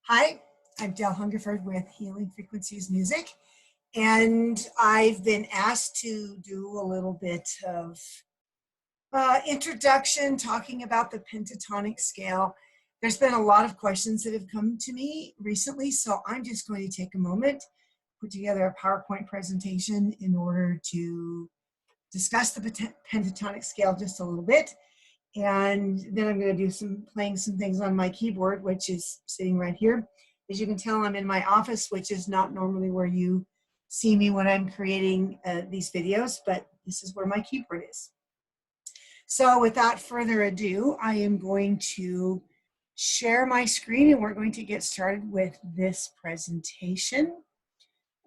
Hi, I'm Del Hungerford with Healing Frequencies Music, and I've been asked to do a little bit of introduction talking about the pentatonic scale. There's been a lot of questions that have come to me recently, so I'm just going to take a moment, put together a PowerPoint presentation in order to discuss the pentatonic scale just a little bit. And then I'm going to do playing some things on my keyboard, which is sitting right here. As you can tell, I'm in my office, which is not normally where you see me when I'm creating these videos, but this is where my keyboard is. So without further ado, I am going to share my screen and we're going to get started with this presentation.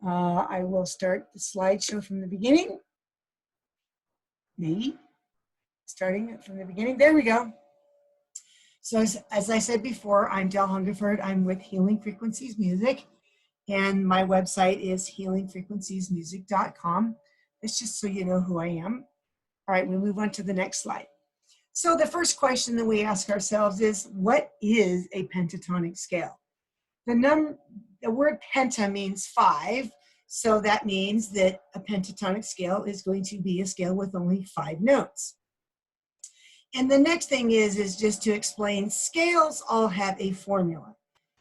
I will start the slideshow from the beginning. Maybe. Starting from the beginning. There we go. So as I said before, I'm Del Hungerford. I'm with Healing Frequencies Music, and my website is healingfrequenciesmusic.com. That's just so you know who I am. All right, we'll move on to the next slide. So the first question that we ask ourselves is, what is a pentatonic scale? The word penta means 5, so that means that a pentatonic scale is going to be a scale with only 5 notes. And the next thing is just to explain, scales all have a formula.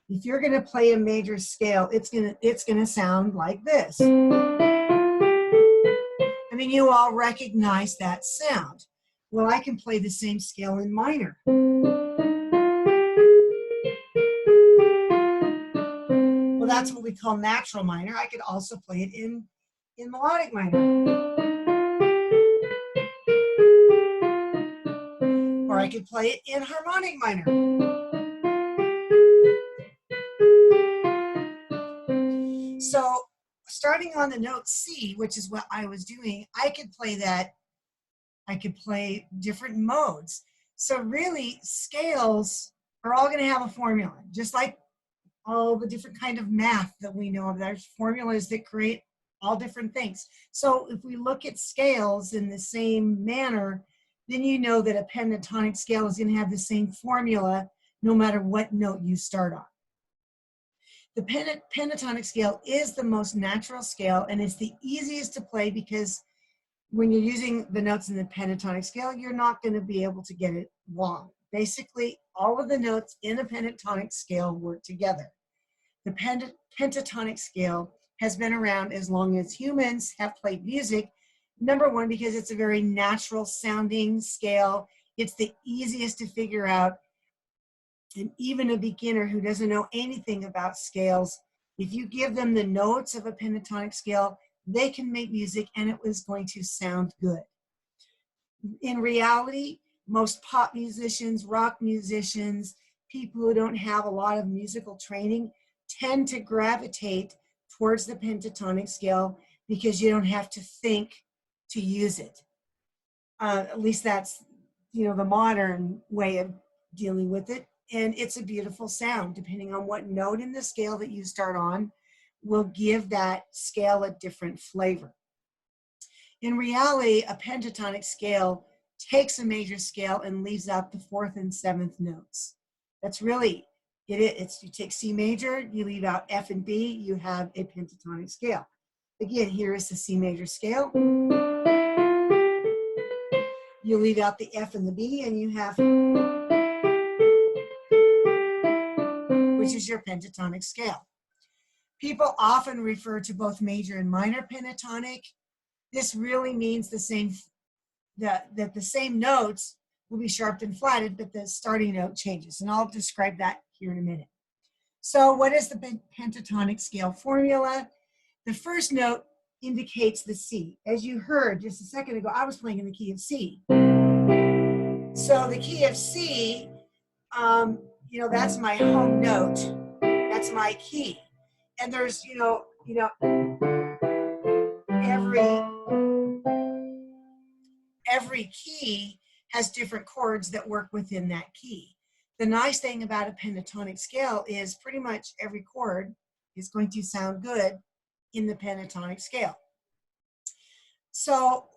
If you're going to play a major scale, it's going to sound like this. I mean, you all recognize that sound. Well, I can play the same scale in minor. Well, that's what we call natural minor. I could also play it in melodic minor. Or I could play it in harmonic minor. So starting on the note C, which is what I was doing, I could play that. I could play different modes. So really, scales are all going to have a formula, just like all the different kind of math that we know of. There's formulas that create all different things. So if we look at scales in the same manner, then you know that a pentatonic scale is going to have the same formula no matter what note you start on. The pentatonic scale is the most natural scale, and it's the easiest to play because when you're using the notes in the pentatonic scale, you're not going to be able to get it wrong. Basically, all of the notes in a pentatonic scale work together. The pentatonic scale has been around as long as humans have played music. Number one, because it's a very natural sounding scale. It's the easiest to figure out. And even a beginner who doesn't know anything about scales, if you give them the notes of a pentatonic scale, they can make music and it was going to sound good. In reality, most pop musicians, rock musicians, people who don't have a lot of musical training tend to gravitate towards the pentatonic scale because you don't have to think to use it. At least that's, the modern way of dealing with it. And it's a beautiful sound. Depending on what note in the scale that you start on will give that scale a different flavor. In reality, a pentatonic scale takes a major scale and leaves out the 4th and 7th notes. That's really it. You take C major, you leave out F and B, you have a pentatonic scale. Again, here is the C major scale. You leave out the F and the B, and you have, which is your pentatonic scale. People often refer to both major and minor pentatonic. This really means that the same notes will be sharped and flatted, but the starting note changes. And I'll describe that here in a minute. So what is the pentatonic scale formula? The first note indicates the C. As you heard just a second ago, I was playing in the key of C. So the key of C, that's my home note. That's my key. And there's, every key has different chords that work within that key. The nice thing about a pentatonic scale is pretty much every chord is going to sound good in the pentatonic scale. So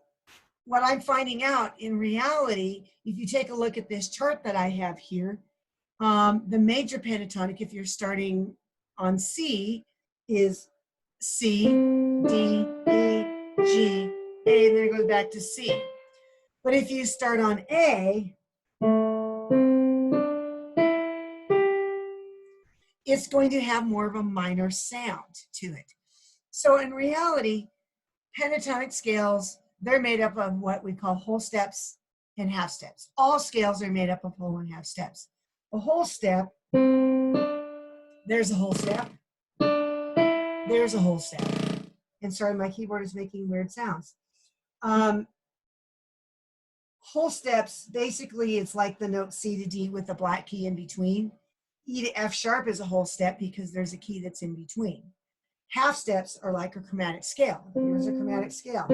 what I'm finding out in reality, if you take a look at this chart that I have here, The major pentatonic, if you're starting on C, is C, D, E, G, A, and then it goes back to C. But if you start on A, it's going to have more of a minor sound to it. So in reality, pentatonic scales, they're made up of what we call whole steps and half steps. All scales are made up of whole and half steps. A whole step, there's a whole step, there's a whole step. And sorry, my keyboard is making weird sounds. Whole steps, basically, it's like the note C to D with the black key in between. E to F sharp is a whole step because there's a key that's in between. Half steps are like a chromatic scale. Here's a chromatic scale.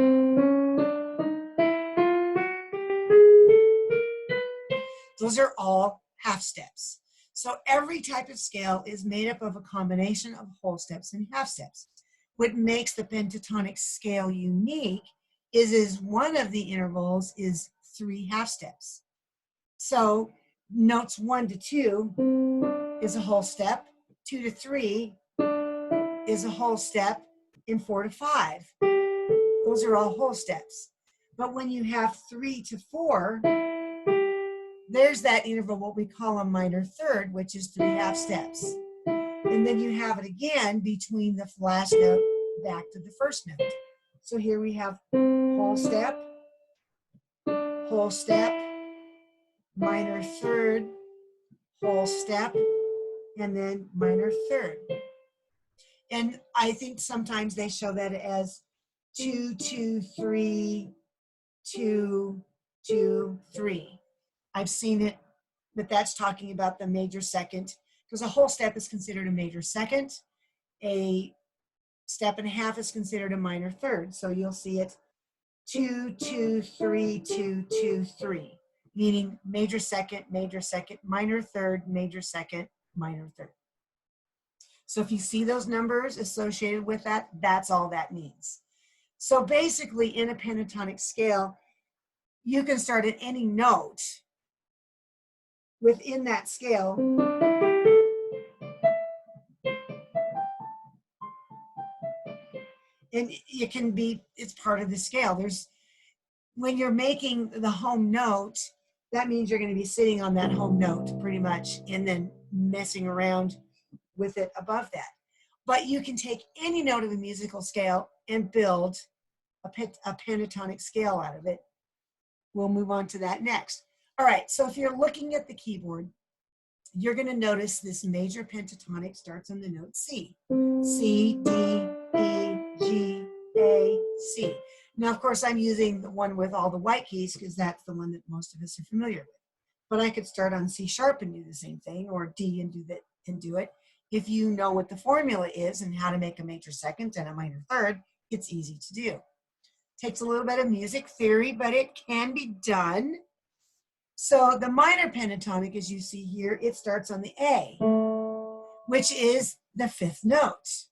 Those are all half steps. So every type of scale is made up of a combination of whole steps and half steps. What makes the pentatonic scale unique is one of the intervals is 3 half steps. So notes 1 to 2 is a whole step, 2 to 3 is a whole step, and 4 to 5. Those are all whole steps. But when you have 3 to 4, there's that interval, what we call a minor third, which is 3 half steps. And then you have it again between the last note back to the first note. So here we have whole step, minor third, whole step, and then minor third. And I think sometimes they show that as 2, 2, 3, 2, 2, 3. I've seen it, but that's talking about the major second, because a whole step is considered a major second. A step and a half is considered a minor third. So you'll see it 2, 2, 3, 2, 2, 3, meaning major second, minor third, major second, minor third. So if you see those numbers associated with that, that's all that means. So basically in a pentatonic scale, you can start at any note within that scale and it can be, it's part of the scale. When you're making the home note, that means you're going to be sitting on that home note pretty much and then messing around with it above that. But you can take any note of a musical scale and build a pentatonic scale out of it. We'll move on to that next. All right, so if you're looking at the keyboard, you're going to notice this major pentatonic starts on the note C. C, D, E, G, A, C. Now, of course, I'm using the one with all the white keys because that's the one that most of us are familiar with. But I could start on C sharp and do the same thing, or D and do it. If you know what the formula is and how to make a major second and a minor third, it's easy to do. Takes a little bit of music theory, but it can be done. So the minor pentatonic, as you see here, it starts on the A, which is the 5th note.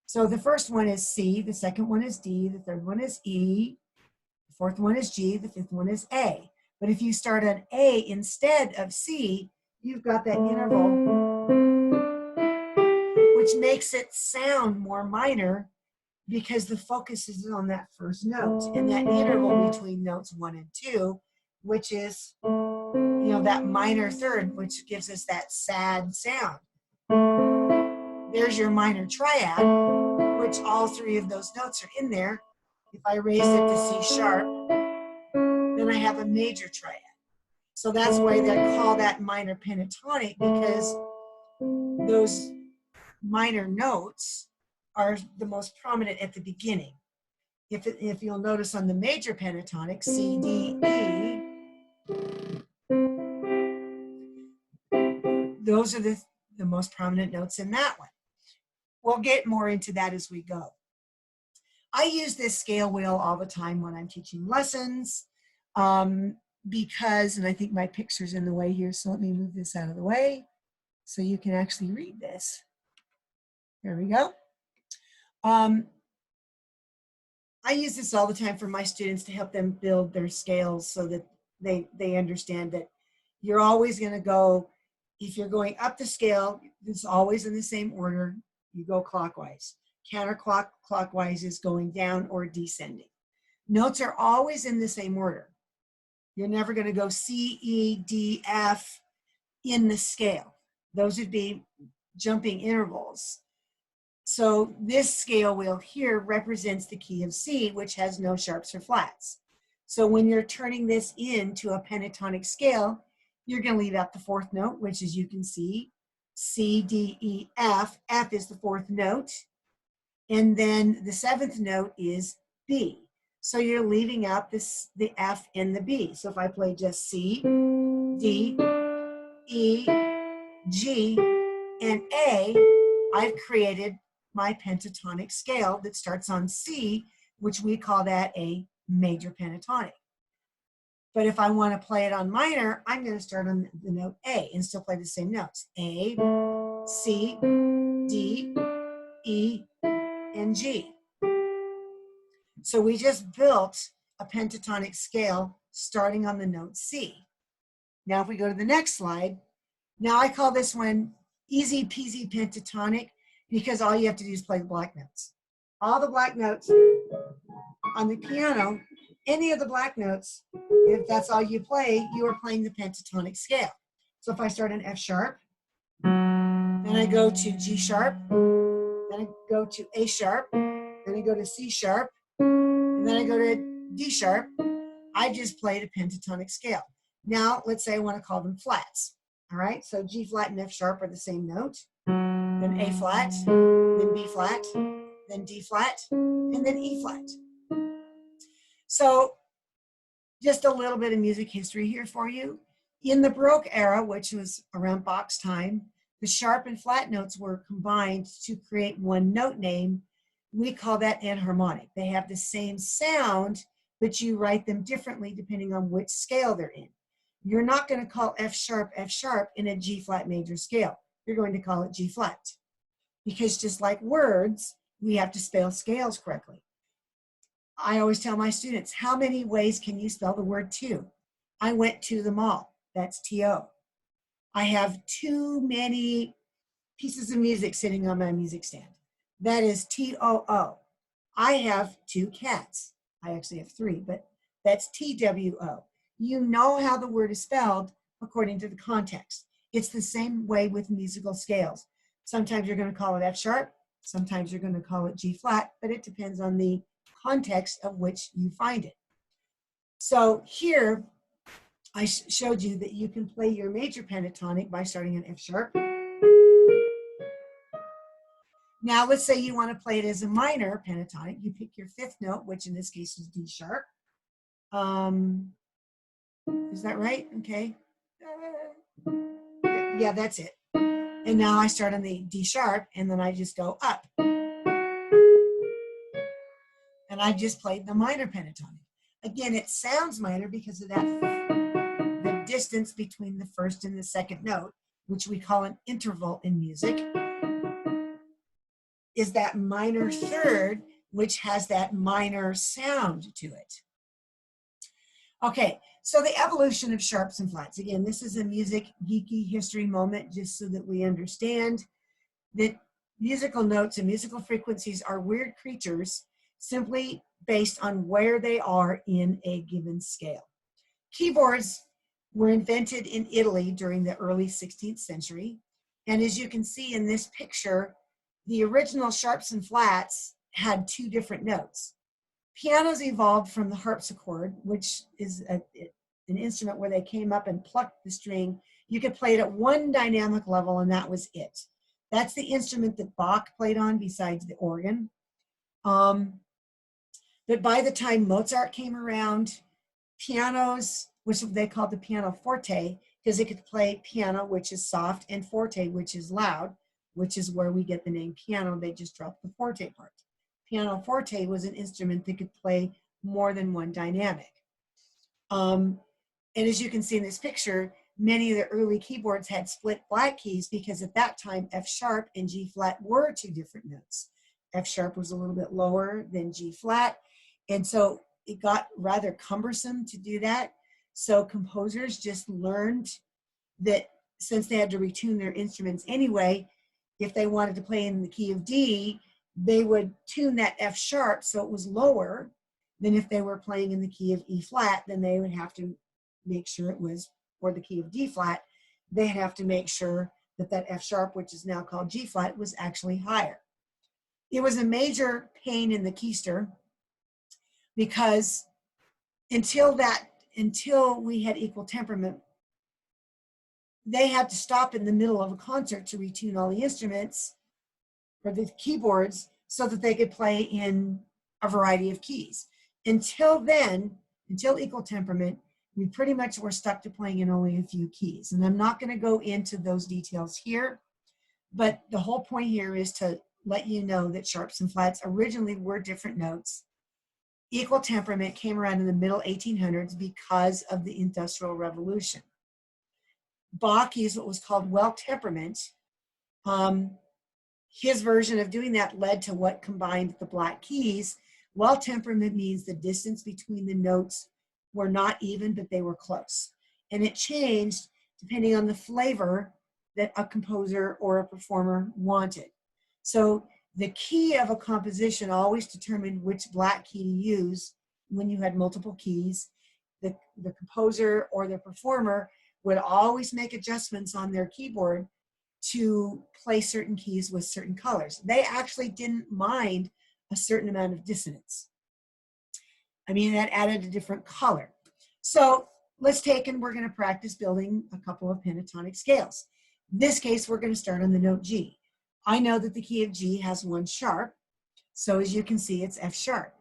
So the first one is C, the second one is D, the third one is E, the fourth one is G, the 5th one is A. But if you start on A instead of C, you've got that interval, which makes it sound more minor because the focus is on that first note and that interval between notes 1 and 2, which is, you know, that minor third, which gives us that sad sound. There's your minor triad, which all 3 of those notes are in there. If I raise it to C sharp, then I have a major triad. So that's why they call that minor pentatonic, because those minor notes are the most prominent at the beginning. If you'll notice on the major pentatonic, C, D, E, those are the most prominent notes in that one. We'll get more into that as we go. I use this scale wheel all the time when I'm teaching lessons because, and I think my picture's in the way here, so let me move this out of the way so you can actually read this. There we go. I use this all the time for my students to help them build their scales so that they understand that you're always going to go if you're going up the scale, it's always in the same order. You go clockwise. Counterclockwise is going down or descending. Notes are always in the same order. You're never going to go C, E, D, F in the scale. Those would be jumping intervals. So this scale wheel here represents the key of C, which has no sharps or flats. So when you're turning this into a pentatonic scale, you're going to leave out the fourth note, which as you can see, C, D, E, F. F is the fourth note. And then the seventh note is B. So you're leaving out the F and the B. So if I play just C, D, E, G, and A, I've created my pentatonic scale that starts on C, which we call that a major pentatonic. But if I want to play it on minor, I'm going to start on the note A and still play the same notes. A, C, D, E, and G. So we just built a pentatonic scale starting on the note C. Now if we go to the next slide, now I call this one easy peasy pentatonic because all you have to do is play the black notes. All the black notes on the piano, any of the black notes, if that's all you play, you are playing the pentatonic scale. So if I start on F sharp, then I go to G sharp, then I go to A sharp, then I go to C sharp, and then I go to D sharp, I just played a pentatonic scale. Now, let's say I want to call them flats. All right, so G flat and F sharp are the same note, then A flat, then B flat, then D flat, and then E flat. So just a little bit of music history here for you. In the Baroque era, which was around Bach's time, the sharp and flat notes were combined to create one note name. We call that enharmonic. They have the same sound, but you write them differently depending on which scale they're in. You're not going to call F sharp in a G flat major scale. You're going to call it G flat. Because just like words, we have to spell scales correctly. I always tell my students, how many ways can you spell the word to? I went to the mall. That's T-O. I have too many pieces of music sitting on my music stand. That is T-O-O. I have two cats. I actually have three, but that's T-W-O. You know how the word is spelled according to the context. It's the same way with musical scales. Sometimes you're going to call it F sharp. Sometimes you're going to call it G flat, but it depends on the context of which you find it. So here, I showed you that you can play your major pentatonic by starting on F sharp. Now let's say you want to play it as a minor pentatonic. You pick your fifth note, which in this case is D sharp. Is that right? Okay. Yeah, that's it. And now I start on the D sharp, and then I just go up. And I just played the minor pentatonic. Again, it sounds minor because of that, the distance between the first and the second note, which we call an interval in music, is that minor third, which has that minor sound to it. Okay, so the evolution of sharps and flats. Again, this is a music geeky history moment, just so that we understand that musical notes and musical frequencies are weird creatures simply based on where they are in a given scale. Keyboards were invented in Italy during the early 16th century. And as you can see in this picture, the original sharps and flats had two different notes. Pianos evolved from the harpsichord, which is an instrument where they came up and plucked the string. You could play it at one dynamic level, and that was it. That's the instrument that Bach played on besides the organ. But by the time Mozart came around, pianos, which they called the pianoforte, because it could play piano, which is soft, and forte, which is loud, which is where we get the name piano. They just dropped the forte part. Pianoforte was an instrument that could play more than one dynamic. And as you can see in this picture, many of the early keyboards had split black keys because at that time, F sharp and G flat were two different notes. F sharp was a little bit lower than G flat. And so it got rather cumbersome to do that. So composers just learned that since they had to retune their instruments anyway, if they wanted to play in the key of D, they would tune that F sharp so it was lower than if they were playing in the key of E flat. Then they would have to make sure it was, or the key of D flat, they'd have to make sure that that F sharp, which is now called G flat, was actually higher. It was a major pain in the keister because until we had equal temperament, they had to stop in the middle of a concert to retune all the instruments or the keyboards so that they could play in a variety of keys. Until then, until equal temperament, we pretty much were stuck to playing in only a few keys. And I'm not going to go into those details here, but the whole point here is to let you know that sharps and flats originally were different notes. Equal temperament came around in the middle 1800s because of the Industrial Revolution. Bach used what was called well temperament. His version of doing that led to what combined the black keys. Well temperament means the distance between the notes were not even, but they were close. And it changed depending on the flavor that a composer or a performer wanted. So the key of a composition always determined which black key to use when you had multiple keys. The composer or the performer would always make adjustments on their keyboard to play certain keys with certain colors. They actually didn't mind a certain amount of dissonance. I mean, that added a different color. So let's take and we're going to practice building a couple of pentatonic scales. In this case, we're going to start on the note G. I know that the key of G has one sharp. So as you can see, it's F sharp.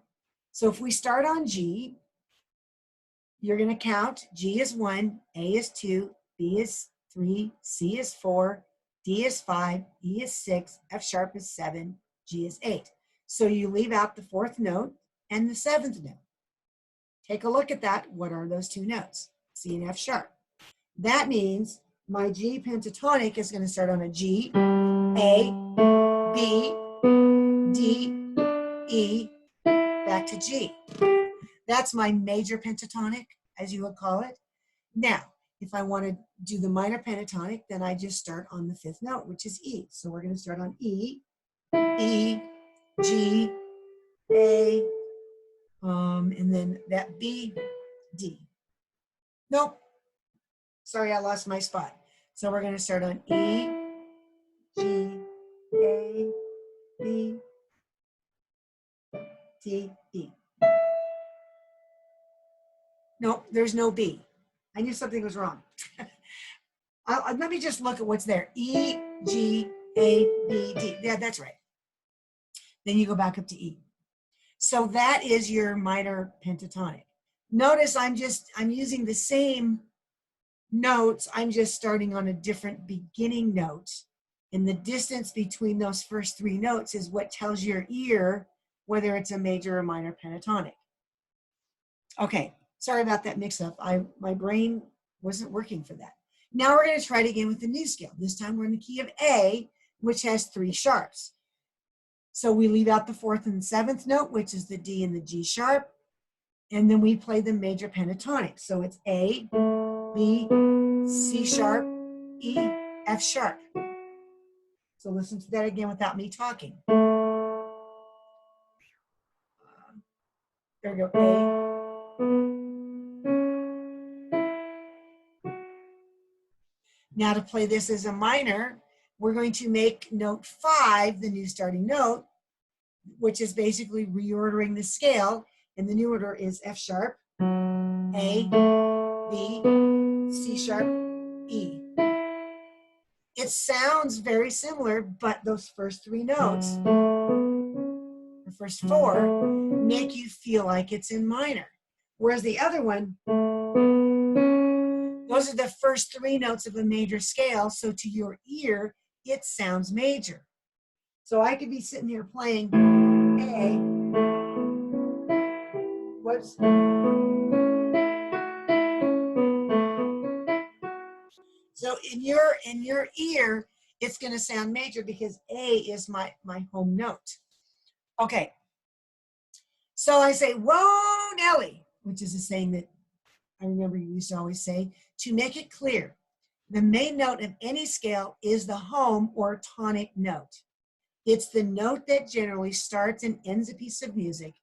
So if we start on G, you're going to count. G is 1, A is 2, B is 3, C is 4, D is 5, E is 6, F sharp is 7, G is 8. So you leave out the 4th note and the 7th note. Take a look at that. What are those 2 notes? C and F sharp. That means my G pentatonic is going to start on a G, A, B, D, E, back to G. That's my major pentatonic, as you would call it. Now, if I want to do the minor pentatonic, then I just start on the 5th note, which is E. So we're going to start on E, E, G, A, and then that B, D. Nope. Sorry, I lost my spot. So we're going to start on E, G, A, B, D, E. Nope, there's no B. I knew something was wrong. Let me just look at what's there. E, G, A, B, D. Yeah, that's right. Then you go back up to E. So that is your minor pentatonic. Notice I'm using the same notes. I'm just starting on a different beginning note. And the distance between those first 3 notes is what tells your ear whether it's a major or minor pentatonic. Okay, sorry about that mix-up. My brain wasn't working for that. Now we're going to try it again with the new scale. This time we're in the key of A, which has 3 sharps. So we leave out the 4th and 7th note, which is the D and the G sharp, and then we play the major pentatonic. So it's A, B, C sharp, E, F sharp. So listen to that again without me talking. There we go, A. Now to play this as a minor, we're going to make note 5 the new starting note, which is basically reordering the scale. And the new order is F sharp, A, B, C sharp, E. It sounds very similar, but those first 3 notes, the first 4, make you feel like it's in minor. Whereas the other one, those are the first 3 notes of a major scale, so to your ear, it sounds major. So I could be sitting here playing A, whoops. So in your ear, it's going to sound major because A is my home note. Okay. So I say, whoa, Nelly, which is a saying that I remember you used to always say, to make it clear. The main note of any scale is the home or tonic note. It's the note that generally starts and ends a piece of music.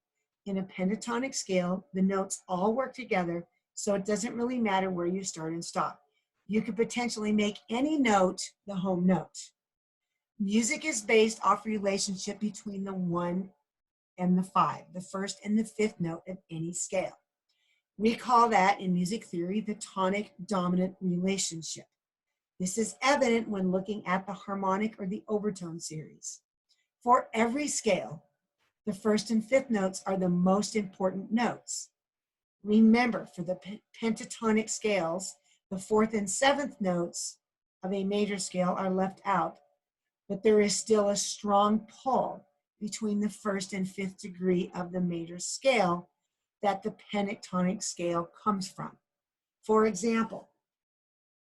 In a pentatonic scale, the notes all work together, so it doesn't really matter where you start and stop. You could potentially make any note the home note. Music is based off relationship between the 1 and the 5, the first and the fifth note of any scale. We call that in music theory the tonic dominant relationship. This is evident when looking at the harmonic or the overtone series. For every scale, the first and fifth notes are the most important notes. Remember, for the pentatonic scales, the fourth and seventh notes of a major scale are left out, but there is still a strong pull between the first and fifth degree of the major scale that the pentatonic scale comes from. For example,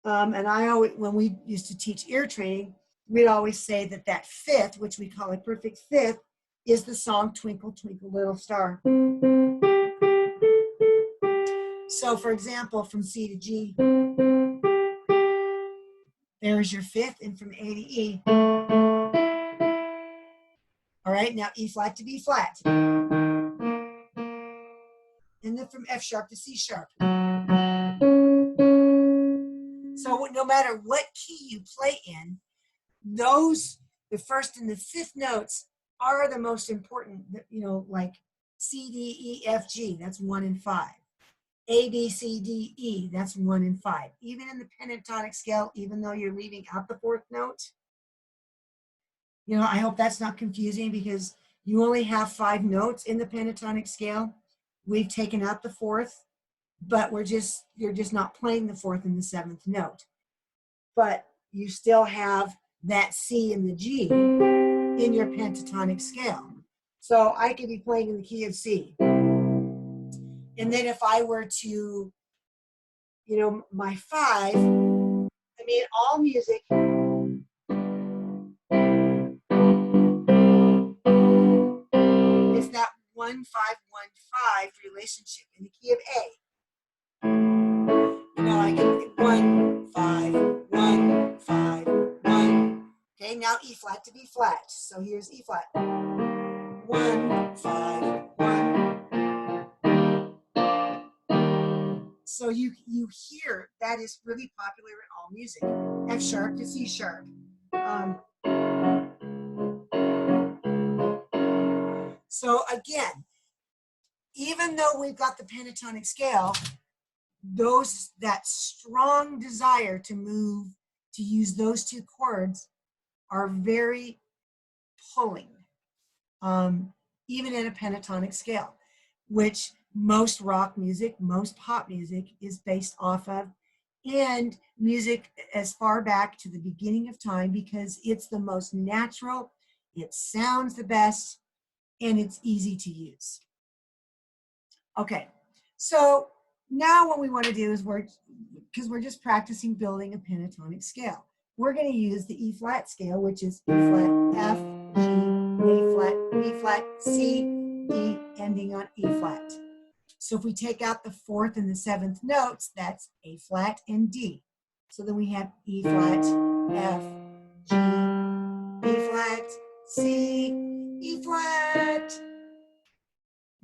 and I always, when we used to teach ear training, we'd always say that that fifth, which we call a perfect fifth, is the song Twinkle, Twinkle, Little Star. So for example, from C to G, there's your fifth, and from A to E. All right, now E flat to B flat. And then from F sharp to C sharp. So no matter what key you play in, those, the first and the fifth notes are the most important, like C, D, E, F, G, that's 1 and 5. A, B, C, D, E, that's 1 and 5. Even in the pentatonic scale, even though you're leaving out the fourth note, I hope that's not confusing because you only have 5 notes in the pentatonic scale. We've taken out the fourth, but you're just not playing the fourth and the seventh note. But you still have that C and the G in your pentatonic scale. So I could be playing in the key of C. And then if I were to, my 5, all music is that 1-5-1-5 relationship in the key of A. I can 1, 5, 1, 5, 1. Okay, now E flat to B flat. So here's E flat. 1, 5, 1. So you hear that is really popular in all music. F sharp to C sharp. So again, even though we've got the pentatonic scale, that strong desire to use those 2 chords are very pulling, even in a pentatonic scale, which most rock music, most pop music is based off of, and music as far back to the beginning of time, because it's the most natural, it sounds the best, and it's easy to use. Okay, so now what we want to do is because we're just practicing building a pentatonic scale, we're going to use the E flat scale, which is E flat, F, G, A flat, B flat, C, D, ending on E flat. So if we take out the fourth and the seventh notes, that's A flat and D. So then we have E flat, F, G, B flat, C, E flat.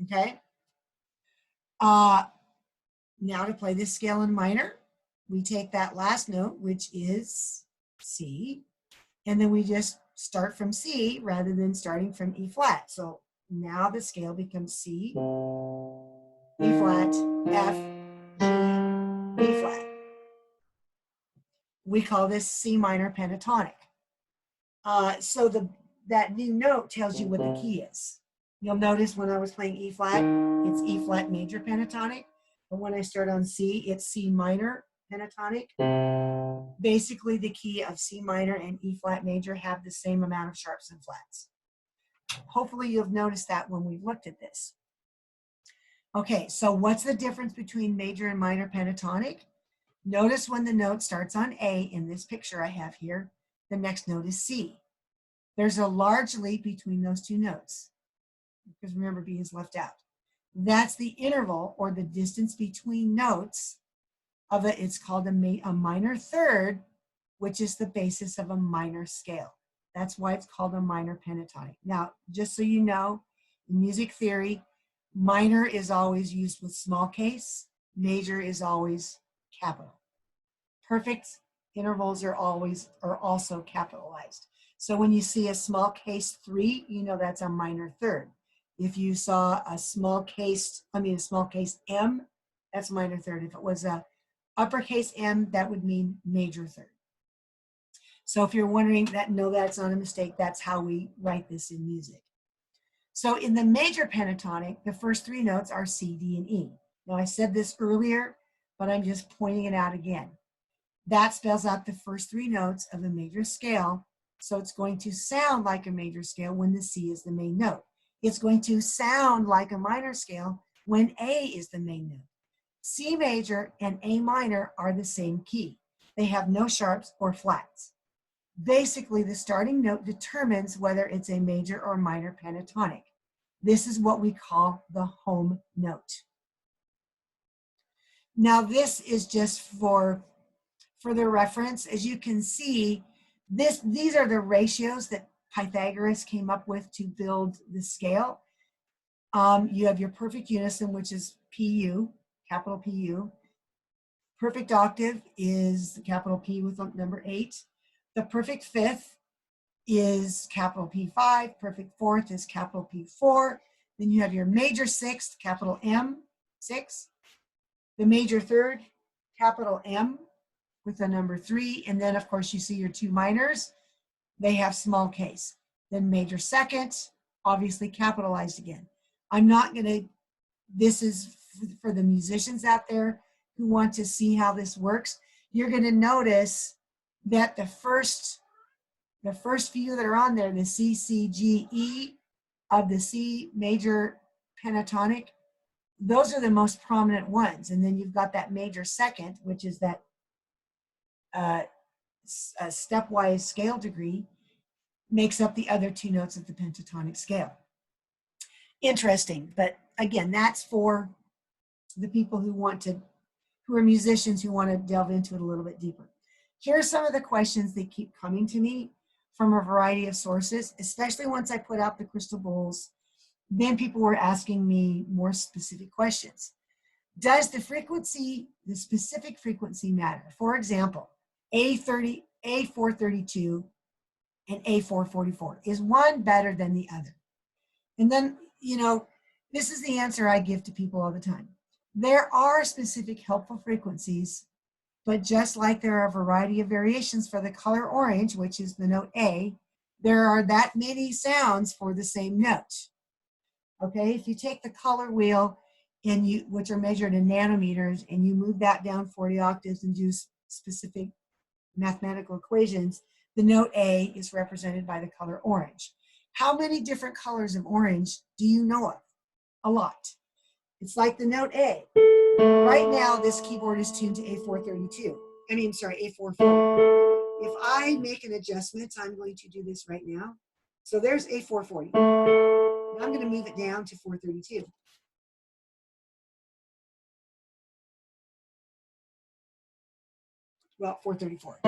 Okay. Now to play this scale in minor, we take that last note, which is C, and then we just start from C rather than starting from E flat. So now the scale becomes C, E flat, F, G, B flat. We call this C minor pentatonic. So that new note tells you what the key is. You'll notice when I was playing E flat, it's E flat major pentatonic. But when I start on C, it's C minor pentatonic. Basically, the key of C minor and E flat major have the same amount of sharps and flats. Hopefully, you've noticed that when we've looked at this. Okay, so what's the difference between major and minor pentatonic? Notice when the note starts on A in this picture I have here, the next note is C. There's a large leap between those 2 notes, because remember, B is left out. That's the interval or the distance between notes of it. It's called a minor third, which is the basis of a minor scale. That's why it's called a minor pentatonic. Now, just so you know, in music theory, minor is always used with small case, major is always capital. Perfect intervals are also capitalized. So when you see a small case 3, you know that's a minor third. If you saw a small case M, that's minor third. If it was a uppercase M, that would mean major third. So if you're wondering that, no, that's not a mistake. That's how we write this in music. So in the major pentatonic, the first 3 notes are C, D, and E. Now I said this earlier, but I'm just pointing it out again. That spells out the first 3 notes of a major scale. So it's going to sound like a major scale when the C is the main note. It's going to sound like a minor scale when A is the main note. C major and A minor are the same key. They have no sharps or flats. Basically, the starting note determines whether it's a major or minor pentatonic. This is what we call the home note. Now, this is just for the reference. As you can see, these are the ratios that Pythagoras came up with to build the scale. You have your perfect unison, which is PU, capital PU. Perfect octave is the capital P with the number 8. The perfect fifth is capital P5. Perfect fourth is capital P4. Then you have your major sixth, capital M, 6. The major third, capital M with the number 3. And then, of course, you see your 2 minors. They have small case. Then major second, obviously capitalized again. I'm not going to, this is for the musicians out there who want to see how this works. You're going to notice that the first few that are on there, the C, C, G, E of the C major pentatonic, those are the most prominent ones. And then you've got that major second, which is that stepwise scale degree, makes up the other 2 notes of the pentatonic scale. Interesting, but again, that's for the people who are musicians who want to delve into it a little bit deeper. Here are some of the questions that keep coming to me from a variety of sources, especially once I put out the crystal bowls. Then people were asking me more specific questions. Does the specific frequency matter? For example, A30, A432, and A444. Is one better than the other? And then, this is the answer I give to people all the time. There are specific helpful frequencies, but just like there are a variety of variations for the color orange, which is the note A, there are that many sounds for the same note. Okay, if you take the color wheel, which are measured in nanometers, and you move that down 40 octaves and do specific mathematical equations, the note A is represented by the color orange. How many different colors of orange do you know of? A lot. It's like the note A. Right now, this keyboard is tuned to A432. A440. If I make an adjustment, I'm going to do this right now. So there's A440. Now I'm going to move it down to 432. Well, 434.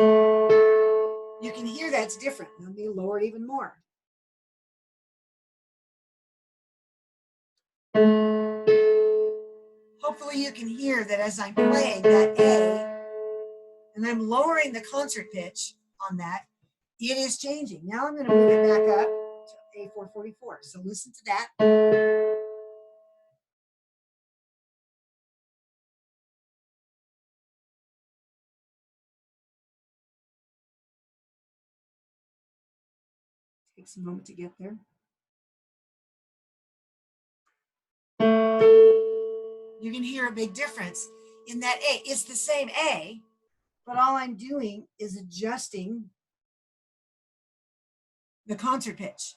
You can hear that's different. Let me lower it even more. Hopefully you can hear that as I'm playing that A, and I'm lowering the concert pitch on that, it is changing. Now I'm going to move it back up to A444. So listen to that. Takes a moment to get there. You can hear a big difference in that A. It's the same A, but all I'm doing is adjusting the concert pitch.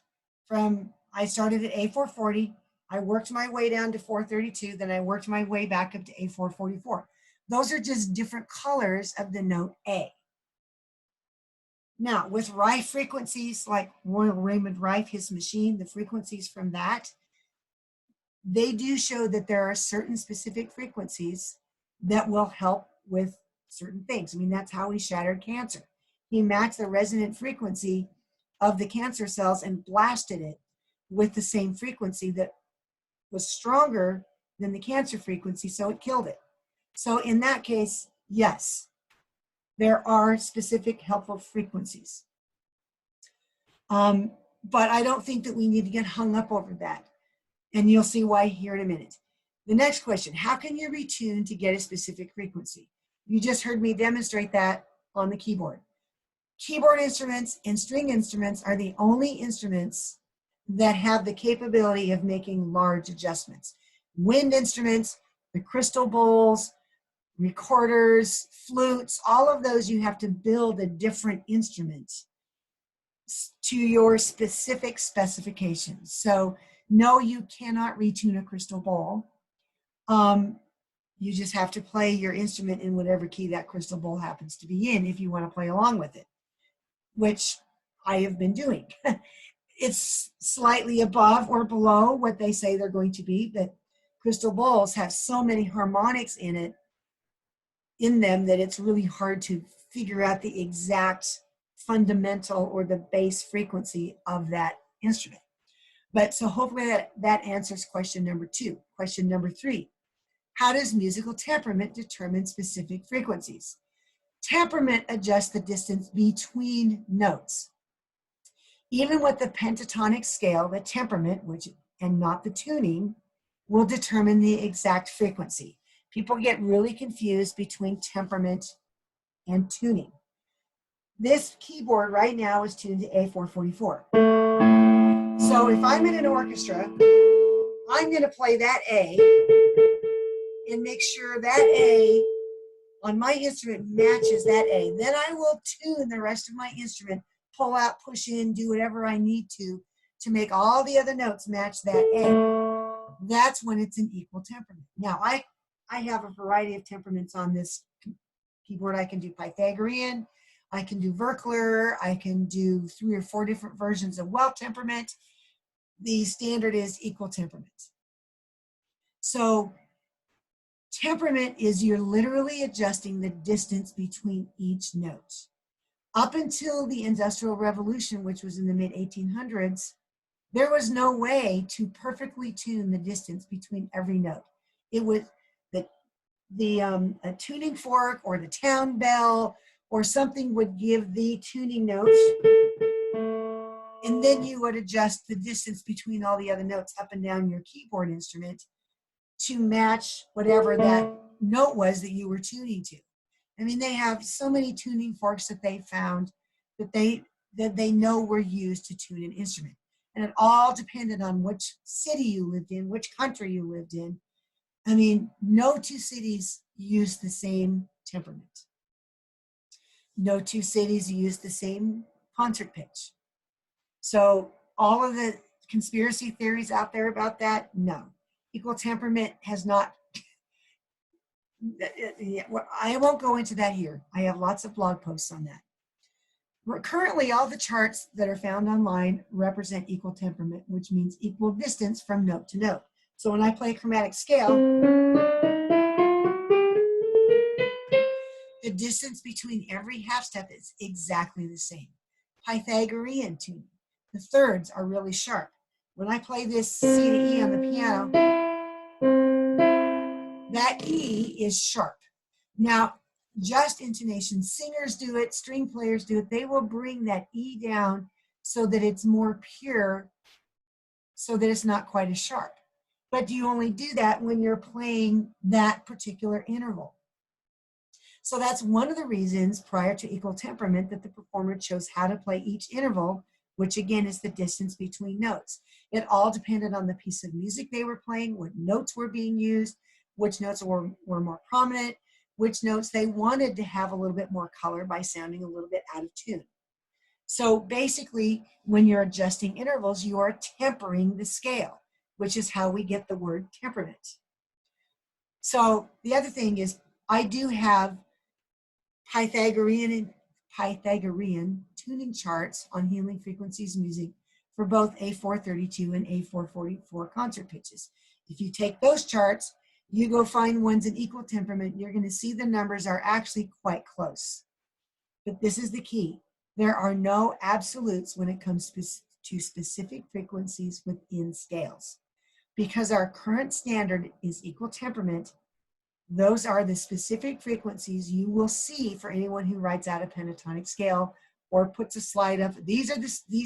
I started at A440, I worked my way down to 432, then I worked my way back up to A444. Those are just different colors of the note A. Now, with Rife frequencies, like Royal Raymond Rife, his machine, the frequencies from that, they do show that there are certain specific frequencies that will help with certain things. I mean, that's how he shattered cancer. He matched the resonant frequency of the cancer cells and blasted it with the same frequency that was stronger than the cancer frequency, so it killed it. So in that case, yes, there are specific helpful frequencies. But I don't think that we need to get hung up over that. And you'll see why here in a minute. The next question, how can you retune to get a specific frequency? You just heard me demonstrate that on the keyboard. Keyboard instruments and string instruments are the only instruments that have the capability of making large adjustments. Wind instruments, the crystal bowls, recorders, flutes, all of those, you have to build a different instrument to your specific specifications. So no, you cannot retune a crystal bowl. You just have to play your instrument in whatever key that crystal bowl happens to be in if you want to play along with it, which I have been doing. It's slightly above or below what they say they're going to be, but crystal bowls have so many harmonics in them that it's really hard to figure out the exact fundamental or the base frequency of that instrument. But so hopefully that answers question number 2. Question number 3, how does musical temperament determine specific frequencies? Temperament adjusts the distance between notes. Even with the pentatonic scale, the temperament, and not the tuning, will determine the exact frequency. People get really confused between temperament and tuning. This keyboard right now is tuned to A444. So if I'm in an orchestra, I'm going to play that A and make sure that A on my instrument matches that A. Then I will tune the rest of my instrument, pull out, push in, do whatever I need to make all the other notes match that A. That's when it's an equal temperament. Now, I have a variety of temperaments on this keyboard. I can do Pythagorean, I can do Verkler, I can do 3 or 4 different versions of well temperament. The standard is equal temperament. So temperament is you're literally adjusting the distance between each note. Up until the Industrial Revolution, which was in the mid-1800s, there was no way to perfectly tune the distance between every note. It was a tuning fork or the town bell or something would give the tuning notes, and then you would adjust the distance between all the other notes up and down your keyboard instrument to match whatever that note was that you were tuning to. I mean, they have so many tuning forks that they found that they know were used to tune an instrument. And it all depended on which city you lived in, which country you lived in. I mean, no 2 cities use the same temperament. No 2 cities use the same concert pitch. So all of the conspiracy theories out there about that, no. Equal temperament has not, I won't go into that here. I have lots of blog posts on that. Currently, all the charts that are found online represent equal temperament, which means equal distance from note to note. So when I play chromatic scale, the distance between every half step is exactly the same. Pythagorean tuning, the thirds are really sharp. When I play this C to E on the piano, that E is sharp. Now, just intonation, singers do it, string players do it. They will bring that E down so that it's more pure, so that it's not quite as sharp. But you only do that when you're playing that particular interval. So that's one of the reasons prior to equal temperament that the performer chose how to play each interval, which again is the distance between notes. It all depended on the piece of music they were playing, what notes were being used, which notes were more prominent, which notes they wanted to have a little bit more color by sounding a little bit out of tune. So basically, when you're adjusting intervals, you are tempering the scale, which is how we get the word temperament. So the other thing is, I do have Pythagorean tuning charts on Healing Frequencies Music for both A432 and A444 concert pitches. If you take those charts, You go find ones in equal temperament, you're going to see the numbers are actually quite close. But this is the key. There are no absolutes when it comes to specific frequencies within scales. Because our current standard is equal temperament, those are the specific frequencies you will see for anyone who writes out a pentatonic scale or puts a slide up. These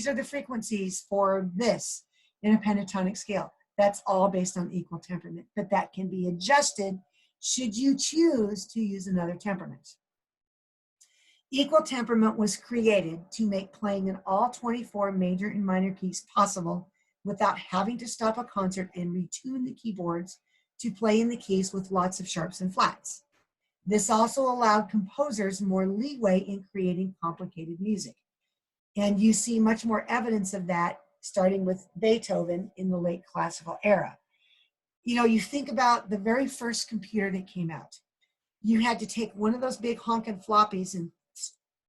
are the frequencies for this in a pentatonic scale. That's all based on equal temperament, but that can be adjusted should you choose to use another temperament. Equal temperament was created to make playing in all 24 major and minor keys possible without having to stop a concert and retune the keyboards to play in the keys with lots of sharps and flats. This also allowed composers more leeway in creating complicated music. And you see much more evidence of that starting with Beethoven in the late classical era. You know, you think about the very first computer that came out. You had to take one of those big honking floppies and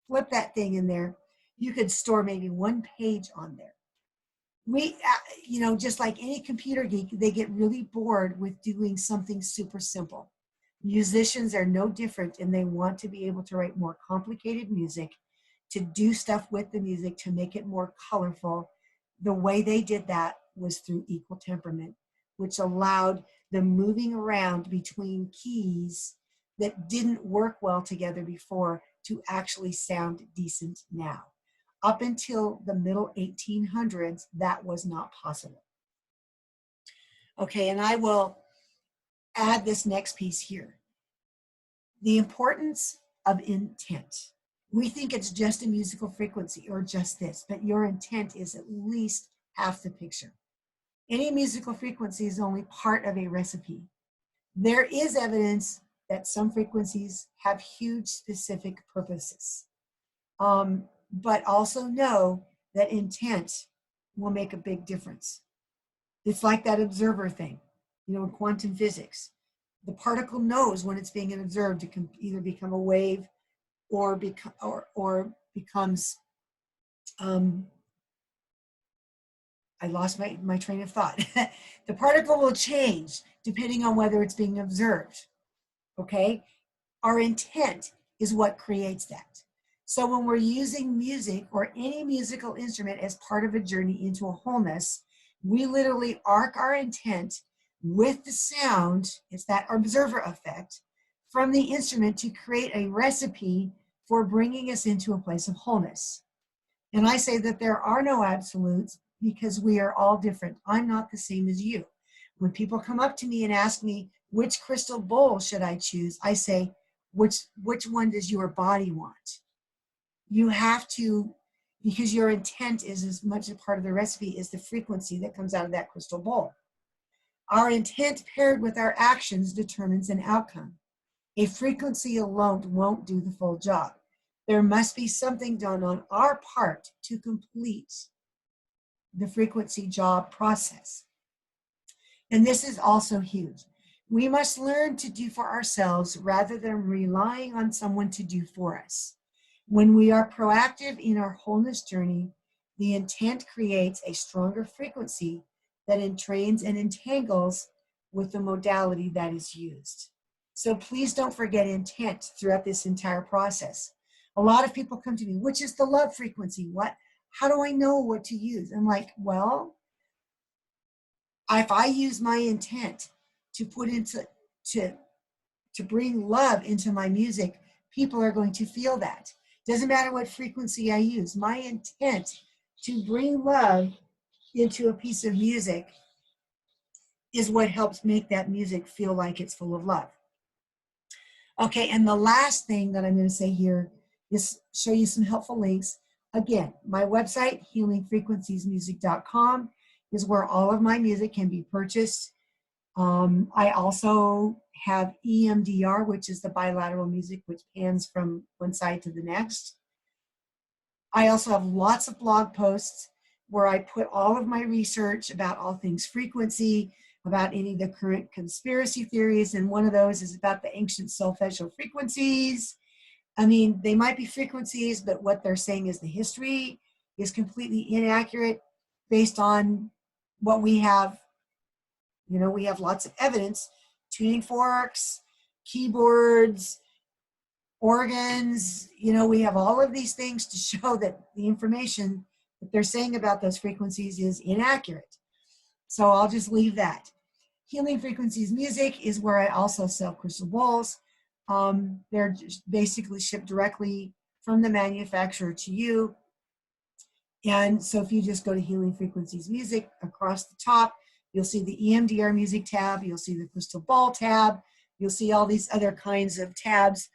flip that thing in there. You could store maybe one page on there. You know, just like any computer geek, they get really bored with doing something super simple. Musicians are no different, and they want to be able to write more complicated music, to do stuff with the music, to make it more colorful. The way they did that was through equal temperament, which allowed the moving around between keys that didn't work well together before to actually sound decent now. Up until the middle 1800s, that was not possible. Okay, and I will add this next piece here. The importance of intent. We think it's just a musical frequency or just this, but your intent is at least half the picture. Any musical frequency is only part of a recipe. There is evidence that some frequencies have huge specific purposes. But also know that intent will make a big difference. It's like that observer thing, you know, in quantum physics. The particle knows when it's being observed to either become a wave or becomes, I lost my train of thought. The particle will change depending on whether it's being observed, okay? Our intent is what creates that. So when we're using music or any musical instrument as part of a journey into a wholeness, we literally arc our intent with the sound, it's that observer effect, from the instrument to create a recipe for bringing us into a place of wholeness. And I say that there are no absolutes because we are all different. I'm not the same as you. When people come up to me and ask me, which crystal bowl should I choose? I say, which one does your body want? You have to, because your intent is as much a part of the recipe as the frequency that comes out of that crystal bowl. Our intent paired with our actions determines an outcome. A frequency alone won't do the full job. There must be something done on our part to complete the frequency job process. And this is also huge. We must learn to do for ourselves rather than relying on someone to do for us. When we are proactive in our wholeness journey, the intent creates a stronger frequency that entrains and entangles with the modality that is used. So please don't forget intent throughout this entire process. A lot of people come to me, which is the love frequency? How do I know what to use? I'm like, well, if I use my intent to put into, to bring love into my music, people are going to feel that. Doesn't matter what frequency I use. My intent to bring love into a piece of music is what helps make that music feel like it's full of love. Okay, and the last thing that I'm going to say here is show you some helpful links. Again, my website, healingfrequenciesmusic.com, is where all of my music can be purchased. I also have EMDR, which is the bilateral music, which pans from one side to the next. I also have lots of blog posts where I put all of my research about all things frequency, about any of the current conspiracy theories, and one of those is about the ancient solfeggio frequencies. I mean, they might be frequencies, but what they're saying is the history is completely inaccurate based on what we have. You know, we have lots of evidence tuning forks, keyboards, organs. You know, we have all of these things to show that the information that they're saying about those frequencies is inaccurate. So I'll just leave that. Healing Frequencies Music is where I also sell crystal bowls. They're just basically shipped directly from the manufacturer to you. And so if you just go to Healing Frequencies Music, across the top, you'll see the EMDR music tab, you'll see the crystal ball tab, you'll see all these other kinds of tabs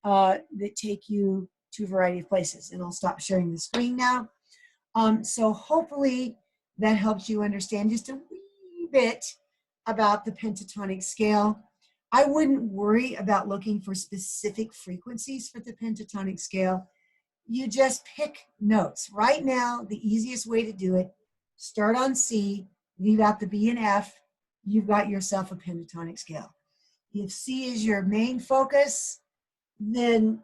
that take you to a variety of places. And I'll stop sharing the screen now. So hopefully that helps you understand just a wee bit about the pentatonic scale. I wouldn't worry about looking for specific frequencies for the pentatonic scale. You just pick notes. Right now, the easiest way to do it, start on C, leave out the B and F, you've got yourself a pentatonic scale. If C is your main focus, then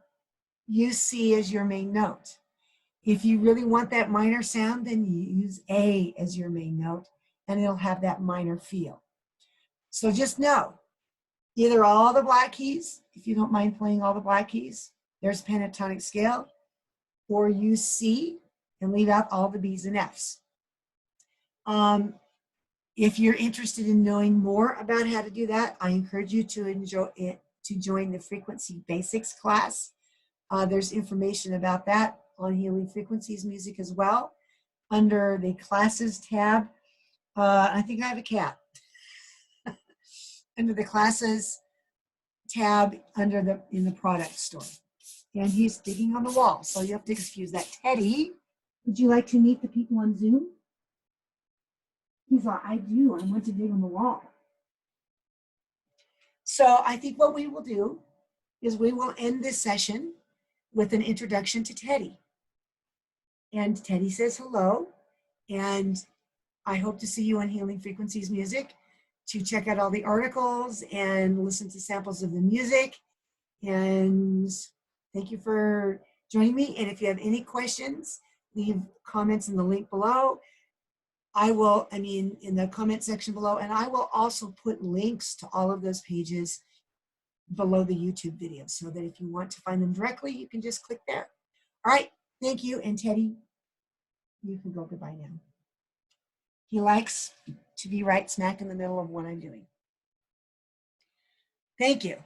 use C as your main note. If you really want that minor sound, then you use A as your main note, and it'll have that minor feel. So just know, either all the black keys, if you don't mind playing all the black keys, there's pentatonic scale, or use C and leave out all the B's and F's. If you're interested in knowing more about how to do that, I encourage you to join the Frequency Basics class. There's information about that on Healing Frequencies Music as well. Under the Classes tab, I think I have a cat. Under the Classes tab, in the product store. And he's digging on the wall, so you have to excuse that. Teddy, would you like to meet the people on Zoom? He's like, I do. I want to dig on the wall. So I think what we will do is we will end this session with an introduction to Teddy. And Teddy says hello. And I hope to see you on Healing Frequencies Music to check out all the articles and listen to samples of the music. And thank you for joining me. And if you have any questions, leave comments in the link below. In the comment section below, and I will also put links to all of those pages below the YouTube video so that if you want to find them directly, you can just click there. All right, thank you. And Teddy, you can go goodbye now. He likes to be right smack in the middle of what I'm doing. Thank you.